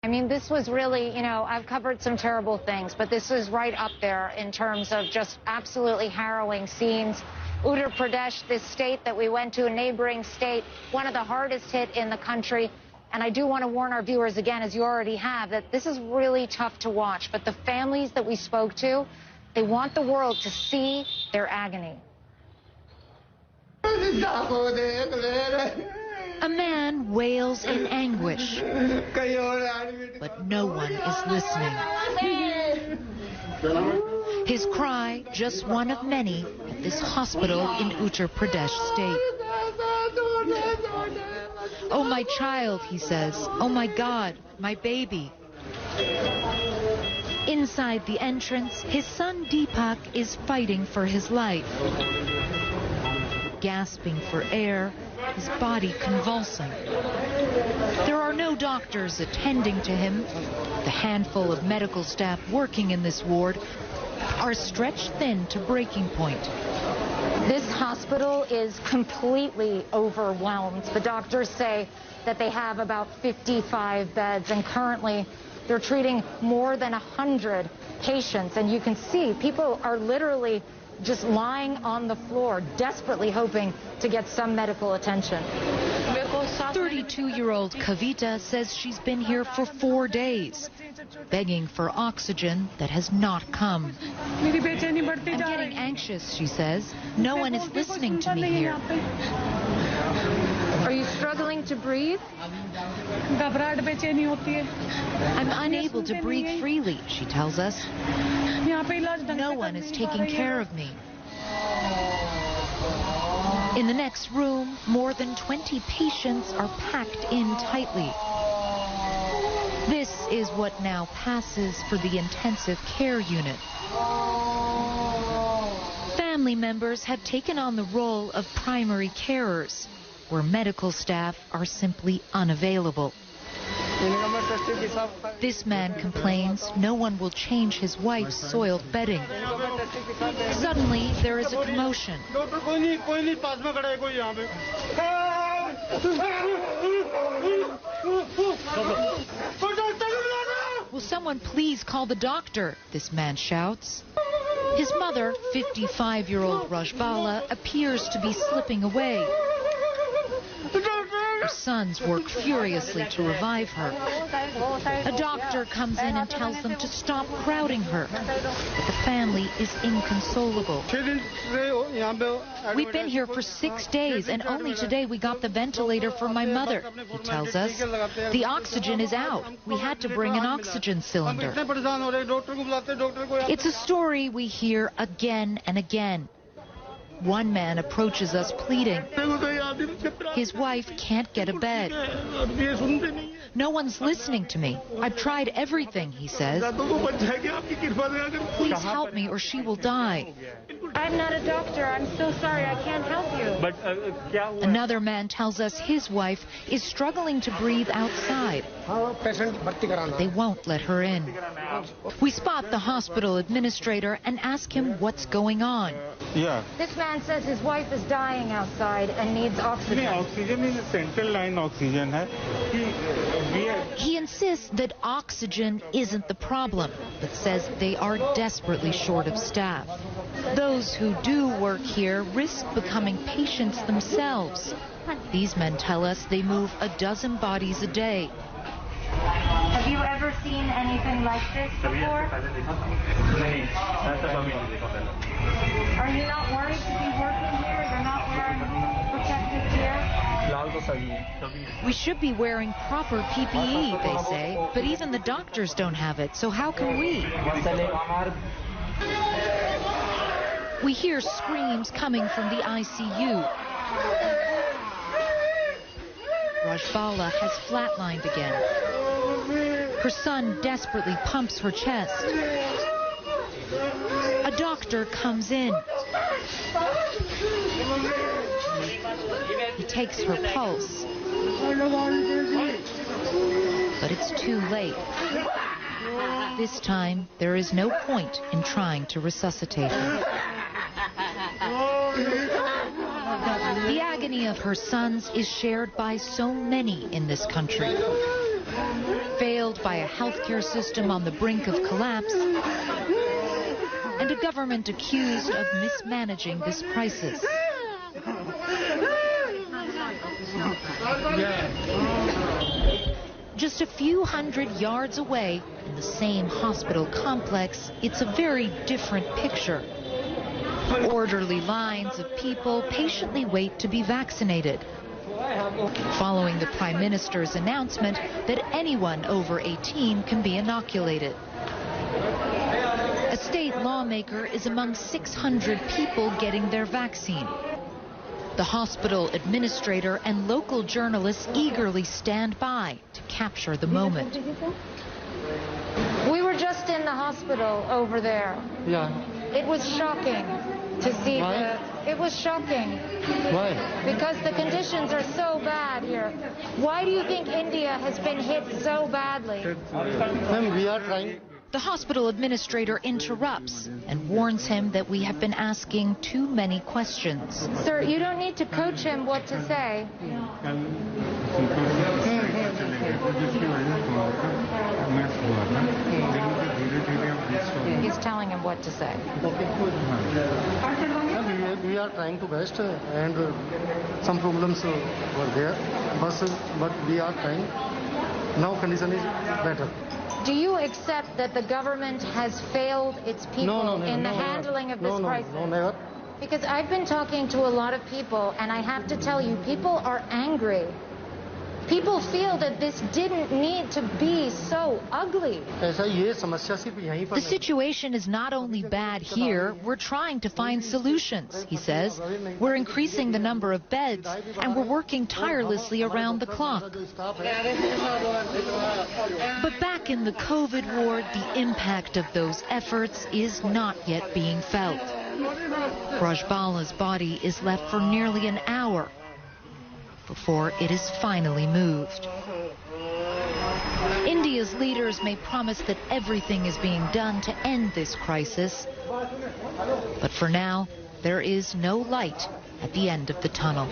I mean, this was really, I've covered some terrible things, but this is right up there in terms of just absolutely harrowing scenes. Uttar Pradesh, this state that we went to, a neighboring state, one of the hardest hit in the country. And I do want to warn our viewers again, as you already have, that this is really tough to watch. But the families that we spoke to, they want the world to see their agony. A man wails in anguish, but no one is listening. His cry, just one of many, at this hospital in Uttar Pradesh state. "Oh, my child," he says. "Oh, my God, my baby." Inside the entrance, his son Deepak is fighting for his life. Gasping for air, his body convulsing. There are no doctors attending to him. The handful of medical staff working in this ward are stretched thin to breaking point. This hospital is completely overwhelmed. The doctors say that they have about 55 beds, and currently they're treating more than 100 patients. And you can see people are literally just lying on the floor, desperately hoping to get some medical attention. 32-year-old Kavita says she's been here for 4 days, begging for oxygen that has not come. "I'm getting anxious," she says. "No one is listening to me here." Are you struggling to breathe? "I'm unable to breathe freely," she tells us. "No one is taking care of me." In the next room, more than 20 patients are packed in tightly. This is what now passes for the intensive care unit. Family members have taken on the role of primary carers, where medical staff are simply unavailable. This man complains no one will change his wife's soiled bedding. Suddenly, there is a commotion. "Will someone please call the doctor?" this man shouts. His mother, 55-year-old Rajbala, appears to be slipping away. Her sons work furiously to revive her. A doctor comes in and tells them to stop crowding her, but the family is inconsolable. "We've been here for 6 days, and only today we got the ventilator for my mother," he tells us. "The oxygen is out. We had to bring an oxygen cylinder." It's a story we hear again and again. One man approaches us pleading. His wife can't get a bed. "No one's listening to me. I've tried everything," he says. "Please help me or she will die." "I'm not a doctor. I'm so sorry. I can't help you." Another man tells us his wife is struggling to breathe outside. They won't let her in. We spot the hospital administrator and ask him what's going on. This man says his wife is dying outside and needs oxygen. Oxygen is a central line oxygen. He insists that oxygen isn't the problem, but says they are desperately short of staff. Those who do work here risk becoming patients themselves. These men tell us they move a dozen bodies a day. Have you ever seen anything like this before? Are you not worried to be working here? You're not wearing protective gear? We should be wearing proper PPE, they say, but even the doctors don't have it, so how can we? We hear screams coming from the ICU. Rajbala has flatlined again. Her son desperately pumps her chest. A doctor comes in. He takes her pulse. But it's too late. This time, there is no point in trying to resuscitate her. The agony of her sons is shared by so many in this country. failed by a healthcare system on the brink of collapse, and a government accused of mismanaging this crisis. Just a few hundred yards away, in the same hospital complex, it's a very different picture. Orderly lines of people patiently wait to be vaccinated, following the Prime Minister's announcement that anyone over 18 can be inoculated. A state lawmaker is among 600 people getting their vaccine. The hospital administrator and local journalists eagerly stand by to capture the moment. We were just in the hospital over there. Yeah. It was shocking to see. Why? It was shocking. Why? Because the conditions are so bad here. Why do you think India has been hit so badly? Ma'am, we are trying. The hospital administrator interrupts and warns him that we have been asking too many questions. Sir, you don't need to coach him what to say. He's telling him what to say. We are trying to best, and some problems were there, but we are trying. Now condition is better. Do you accept that the government has failed its people in the handling of this crisis? No, never. Because I've been talking to a lot of people, and I have to tell you, people are angry. People feel that this didn't need to be so ugly. The situation is not only bad here, we're trying to find solutions, he says. We're increasing the number of beds, and we're working tirelessly around the clock. But back in the COVID ward, the impact of those efforts is not yet being felt. Rajbala's body is left for nearly an hour before it is finally moved. India's leaders may promise that everything is being done to end this crisis, but for now, there is no light at the end of the tunnel.